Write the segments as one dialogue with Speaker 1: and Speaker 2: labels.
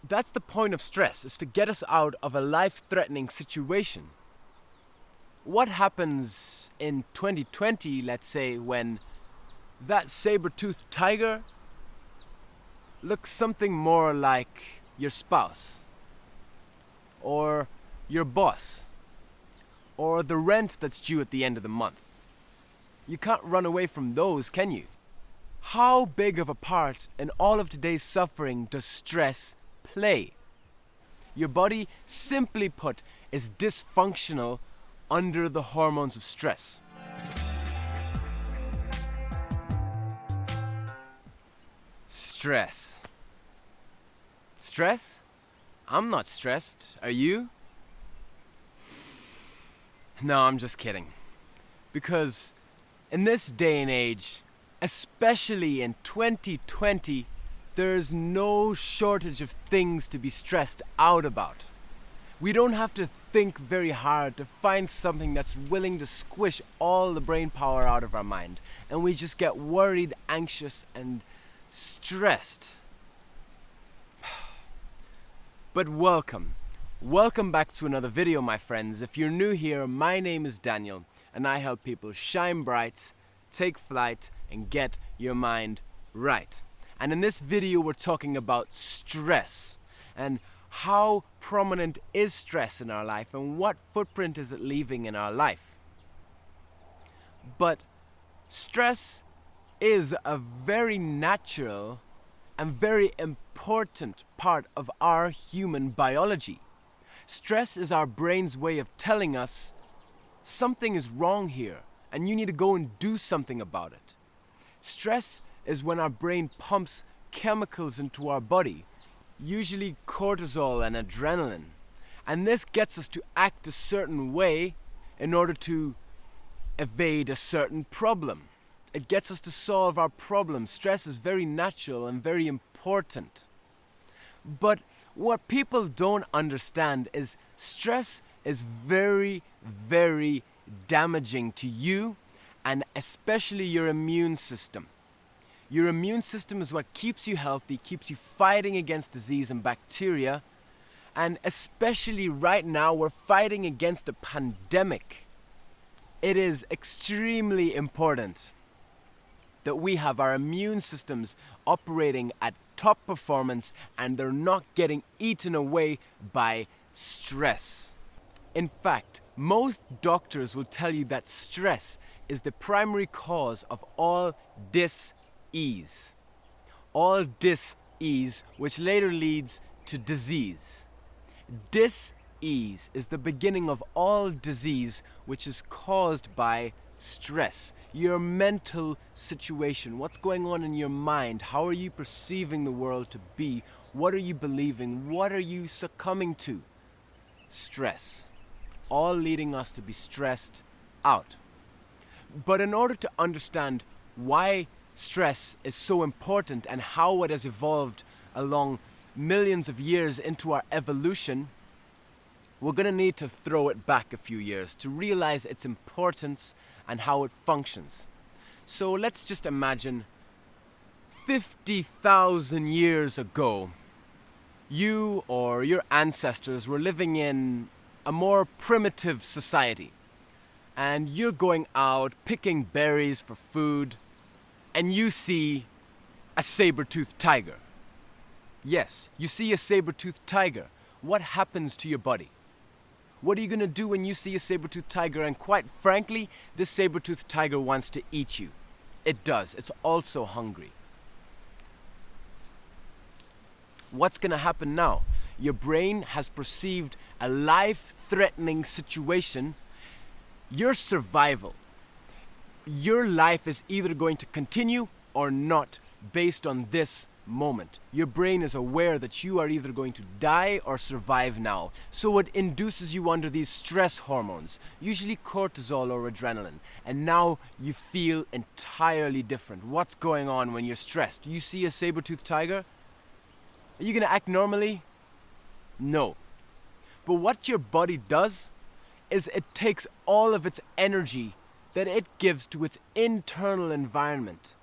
Speaker 1: That's the point of stress, is to get us out of a life-threatening situation. What happens in 2020, let's say, when that saber-toothed tiger looks something more like your spouse, or your boss, or the rent that's due at the end of the month? You can't run away from those, can you? How big of a part in all of today's suffering does stress play? Your body, simply put, is dysfunctional under the hormones of stress. Stress. Stress? I'm not stressed. Are you? No, I'm just kidding. Because in this day and age, especially in 2020, there's no shortage of things to be stressed out about. We don't have to think very hard to find something that's willing to squish all the brain power out of our mind, and we just get worried, anxious, and stressed. But welcome. Welcome back to another video, my friends. If you're new here, my name is Daniel, and I help people shine bright, take flight, and get your mind right. And in this video, we're talking about stress and how prominent is stress in our life and what footprint is it leaving in our life. But stress is a very natural and very important part of our human biology. Stress is our brain's way of telling us something is wrong here and you need to go and do something about it. Stress is when our brain pumps chemicals into our body, usually cortisol and adrenaline. And this gets us to act a certain way in order to evade a certain problem. It gets us to solve our problems. Stress is very natural and very important. But what people don't understand is stress is very, very damaging to you and especially your immune system. Your immune system is what keeps you healthy, keeps you fighting against disease and bacteria. And especially right now, we're fighting against a pandemic. It is extremely important that we have our immune systems operating at top performance and they're not getting eaten away by stress. In fact, most doctors will tell you that stress is the primary cause of all dis-ease. All dis-ease, which later leads to disease. Dis-ease is the beginning of all disease, which is caused by stress. Your mental situation, what's going on in your mind, how are you perceiving the world to be, what are you believing, what are you succumbing to? Stress. All leading us to be stressed out. But in order to understand why stress is so important and how it has evolved along millions of years into our evolution, we're going to need to throw it back a few years to realize its importance and how it functions. So let's just imagine 50,000 years ago, you or your ancestors were living in a more primitive society. And you're going out picking berries for food, and you see a saber-toothed tiger. Yes, you see a saber-toothed tiger. What happens to your body? What are you going to do when you see a saber-toothed tiger? And quite frankly, this saber-toothed tiger wants to eat you. It does. It's also hungry. What's going to happen now? Your brain has perceived a life-threatening situation. Your survival, your life is either going to continue or not based on this moment. Your brain is aware that you are either going to die or survive now. So it induces you under these stress hormones, usually cortisol or adrenaline. And now you feel entirely different. What's going on when you're stressed? You see a saber-toothed tiger? Are you going to act normally? No. But what your body does is it takes all of its energy that it gives to its internal environment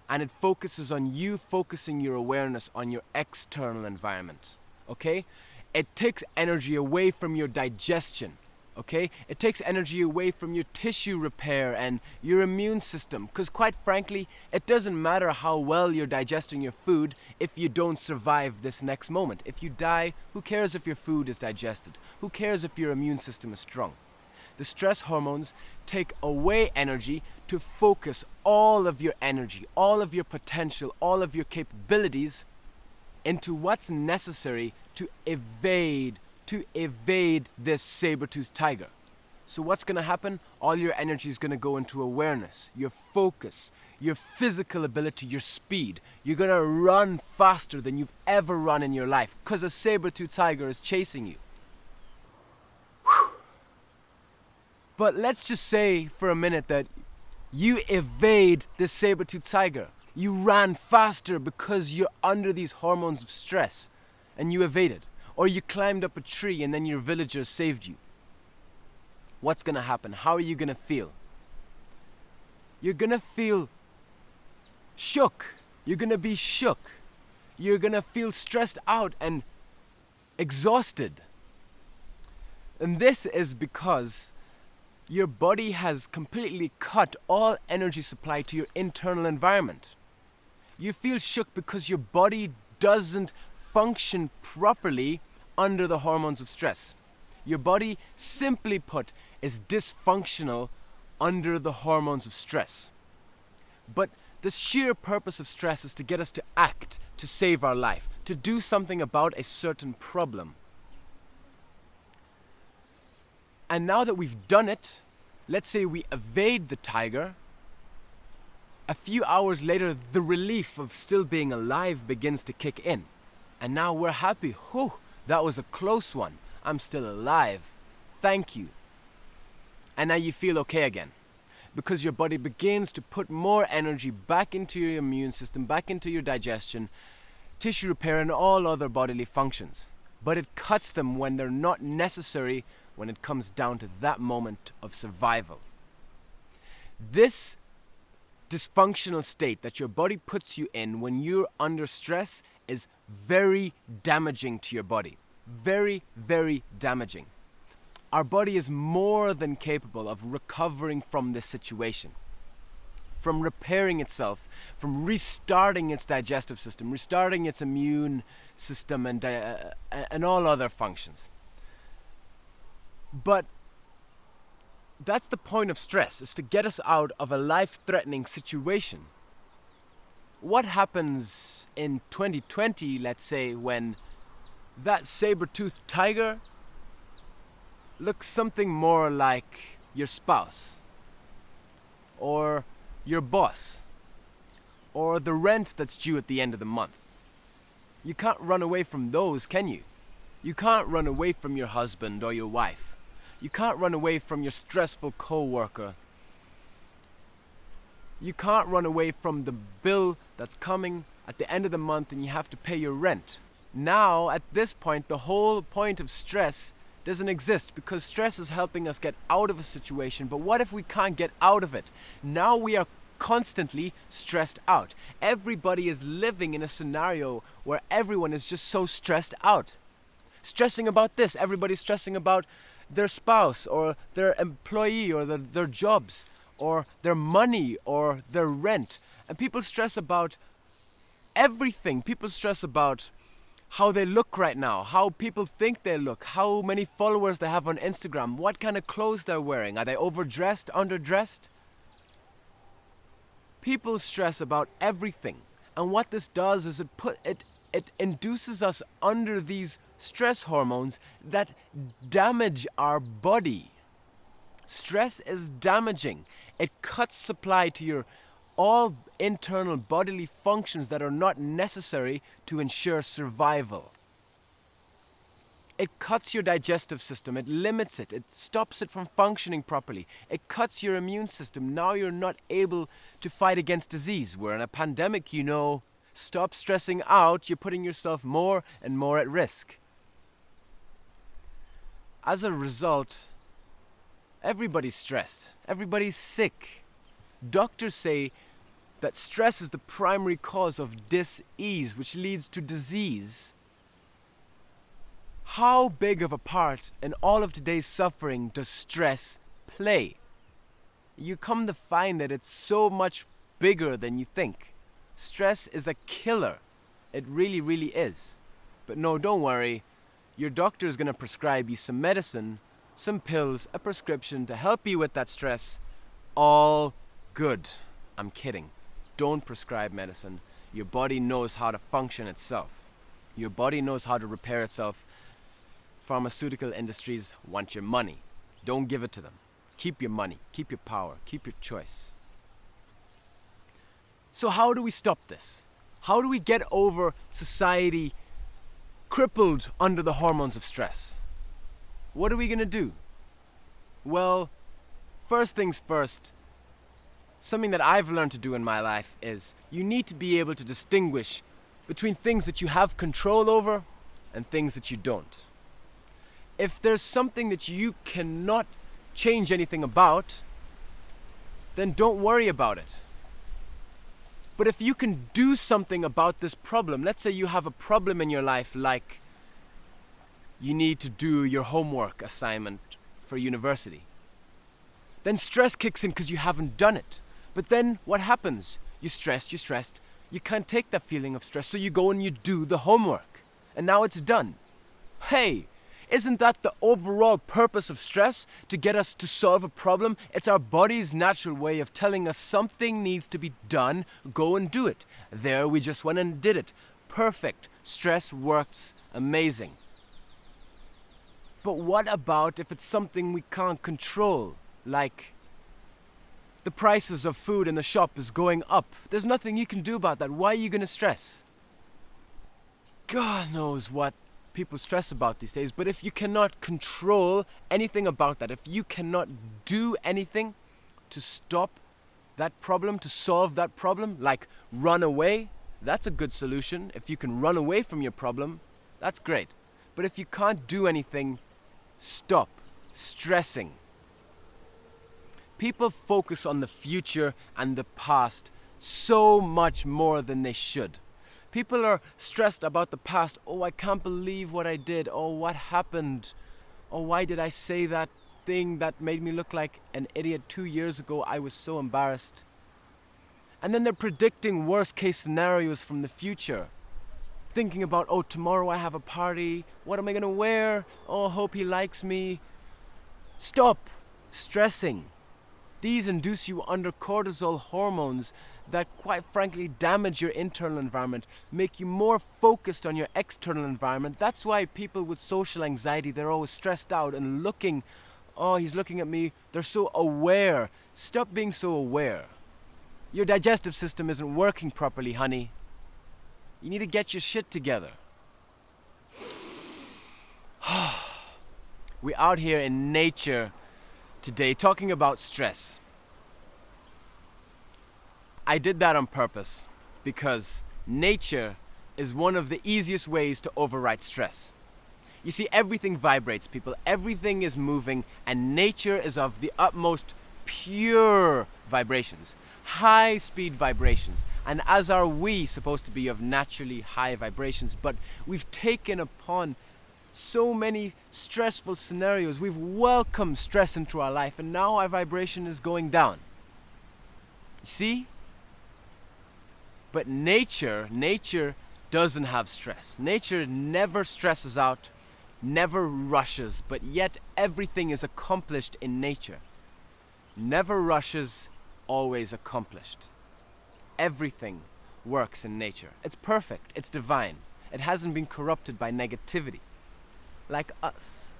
Speaker 1: and it focuses on you focusing your awareness on your external environment. okay? It takes energy away from your digestion, okay? It takes energy away from your tissue repair and your immune system. Because quite frankly, it doesn't matter how well you're digesting your food if you don't survive this next moment. If you die, who cares if your food is digested? Who cares if your immune system is strong? The stress hormones take away energy to focus all of your energy, all of your potential, all of your capabilities into what's necessary to evade this saber-toothed tiger. So what's going to happen? All your energy is going to go into awareness, your focus, your physical ability, your speed. You're going to run faster than you've ever run in your life because a saber-toothed tiger is chasing you. Whew. But let's just say for a minute that you evade this saber-toothed tiger. You ran faster because you're under these hormones of stress and you evaded. Or you climbed up a tree and then your villagers saved you. What's going to happen? How are you going to feel? You're going to feel shook. You're going to be shook. You're going to feel stressed out and exhausted. And this is because your body has completely cut all energy supply to your internal environment. You feel shook because your body doesn't function properly under the hormones of stress. Your body, simply put, is dysfunctional under the hormones of stress. But the sheer purpose of stress is to get us to act, to save our life, to do something about a certain problem. And now that we've done it, let's say we evade the tiger, a few hours later, the relief of still being alive begins to kick in. And now we're happy. Whew, that was a close one. I'm still alive. Thank you. And now you feel okay again. Because your body begins to put more energy back into your immune system, back into your digestion, tissue repair, and all other bodily functions. But it cuts them when they're not necessary when it comes down to that moment of survival. This dysfunctional state that your body puts you in when you're under stress is very damaging to your body. Very, very damaging. Our body is more than capable of recovering from this situation, from repairing itself, from restarting its digestive system, restarting its immune system and all other functions. But that's the point of stress, is to get us out of a life-threatening situation. What happens in 2020, let's say, when that saber-toothed tiger looks something more like your spouse, or your boss, or the rent that's due at the end of the month? You can't run away from those, can you? You can't run away from your husband or your wife. You can't run away from your stressful co-worker. You can't run away from the bill that's coming at the end of the month and you have to pay your rent. Now, at this point, the whole point of stress doesn't exist because stress is helping us get out of a situation. But what if we can't get out of it? Now we are constantly stressed out. Everybody is living in a scenario where everyone is just so stressed out. Stressing about this, everybody's stressing about their spouse or their employee or their jobs or their money or their rent. And people stress about everything. People stress about how they look right now, how people think they look, how many followers they have on Instagram, what kind of clothes they're wearing. Are they overdressed, underdressed? People stress about everything. And what this does is it induces us under these stress hormones that damage our body. Stress is damaging. It cuts supply to your all internal bodily functions that are not necessary to ensure survival. It cuts your digestive system, it limits it, it stops it from functioning properly. It cuts your immune system. Now you're not able to fight against disease. We're in a pandemic, you know. Stop stressing out, you're putting yourself more and more at risk. As a result, everybody's stressed. Everybody's sick. Doctors say that stress is the primary cause of dis-ease, which leads to disease. how big of a part in all of today's suffering does stress play? You come to find that it's so much bigger than you think. Stress is a killer. It really, really is. But no, don't worry. Your doctor is going to prescribe you some medicine, some pills, a prescription to help you with that stress. All good. I'm kidding. Don't prescribe medicine. Your body knows how to function itself. Your body knows how to repair itself. Pharmaceutical industries want your money. Don't give it to them. Keep your money, keep your power, keep your choice. So how do we stop this? How do we get over society crippled under the hormones of stress? What are we going to do? Well, first things first, something that I've learned to do in my life is you need to be able to distinguish between things that you have control over and things that you don't. If there's something that you cannot change anything about, then don't worry about it. But if you can do something about this problem, let's say you have a problem in your life like you need to do your homework assignment for university, then stress kicks in because you haven't done it. But then what happens? You're stressed, you can't take that feeling of stress, so you go and you do the homework, and now it's done. Hey, isn't that the overall purpose of stress? To get us to solve a problem? It's our body's natural way of telling us something needs to be done, go and do it. There we just went and did it. Perfect. Stress works amazing. But what about if it's something we can't control? Like the prices of food in the shop is going up. There's nothing you can do about that. Why are you going to stress? God knows what people stress about these days, but if you cannot control anything about that, if you cannot do anything to stop that problem, to solve that problem, like run away, that's a good solution. If you can run away from your problem, that's great. But if you can't do anything, stop stressing. People focus on the future and the past so much more than they should. People are stressed about the past. Oh, I can't believe what I did. Oh, what happened? Oh, why did I say that thing that made me look like an idiot 2 years ago? I was so embarrassed. And then they're predicting worst case scenarios from the future. Thinking about, oh, tomorrow I have a party. What am I going to wear? Oh, hope he likes me. Stop stressing. These induce you under cortisol hormones that quite frankly damage your internal environment, make you more focused on your external environment. That's why people with social anxiety, they're always stressed out and looking, oh, he's looking at me. They're so aware. Stop being so aware. Your digestive system isn't working properly, honey. You need to get your shit together. We're out here in nature today talking about stress. I did that on purpose because nature is one of the easiest ways to override stress. You see, everything vibrates, people. Everything is moving, and nature is of the utmost pure vibrations, high-speed vibrations. And as are we supposed to be of naturally high vibrations, but we've taken upon so many stressful scenarios. We've welcomed stress into our life, and now our vibration is going down. You see? But nature doesn't have stress. Nature never stresses out, never rushes, but yet everything is accomplished in nature. Never rushes, always accomplished. Everything works in nature. It's perfect, it's divine. It hasn't been corrupted by negativity, like us.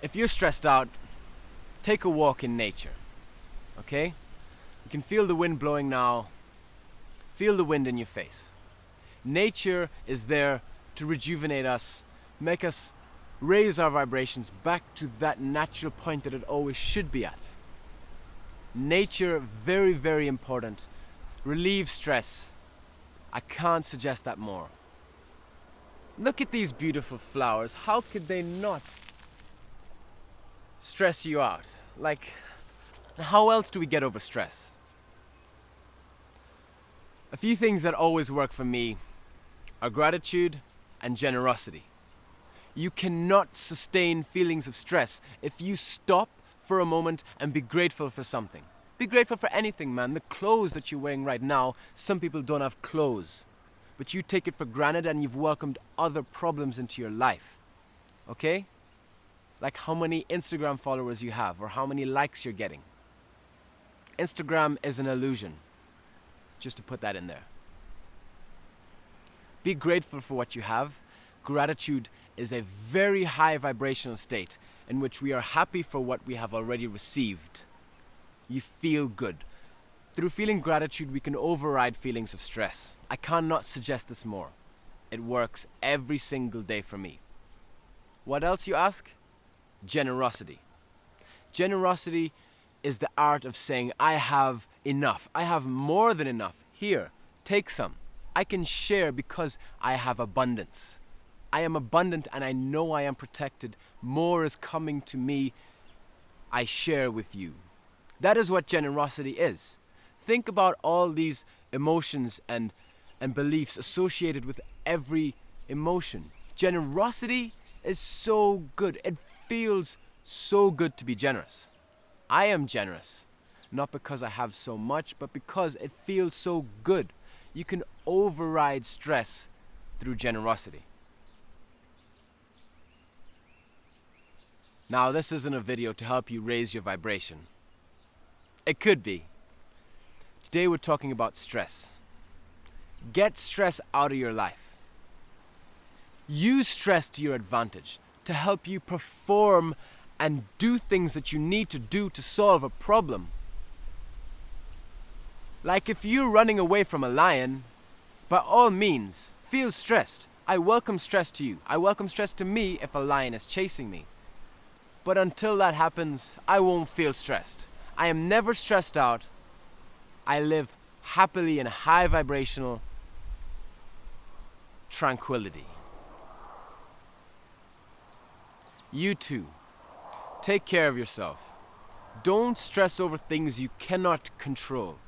Speaker 1: If you're stressed out, take a walk in nature, okay? You can feel the wind blowing now. Feel the wind in your face. Nature is there to rejuvenate us, make us raise our vibrations back to that natural point that it always should be at. Nature, very, very important. Relieve stress. I can't suggest that more. Look at these beautiful flowers. How could they not stress you out? Like, how else do we get over stress? A few things that always work for me are gratitude and generosity. You cannot sustain feelings of stress if you stop for a moment and be grateful for something. Be grateful for anything, man. The clothes that you're wearing right now, some people don't have clothes. But you take it for granted and you've welcomed other problems into your life. Okay? Like how many Instagram followers you have or how many likes you're getting. Instagram is an illusion. Just to put that in there. Be grateful for what you have. Gratitude is a very high vibrational state in which we are happy for what we have already received. You feel good. Through feeling gratitude, we can override feelings of stress. I cannot suggest this more. It works every single day for me. What else, you ask? Generosity. Generosity is the art of saying, I have enough. I have more than enough. Here, take some. I can share because I have abundance. I am abundant and I know I am protected. More is coming to me. I share with you. That is what generosity is. Think about all these emotions and beliefs associated with every emotion. Generosity is so good. It feels so good to be generous. I am generous. Not because I have so much, but because it feels so good. You can override stress through generosity. Now, this isn't a video to help you raise your vibration. It could be. Today we're talking about stress. Get stress out of your life. Use stress to your advantage to help you perform and do things that you need to do to solve a problem. Like if you're running away from a lion, by all means, feel stressed. I welcome stress to you. I welcome stress to me if a lion is chasing me. But until that happens, I won't feel stressed. I am never stressed out. I live happily in high vibrational tranquility. You too. Take care of yourself. Don't stress over things you cannot control.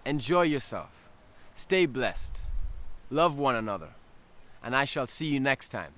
Speaker 1: Enjoy yourself. Stay blessed. Love one another. And I shall see you next time.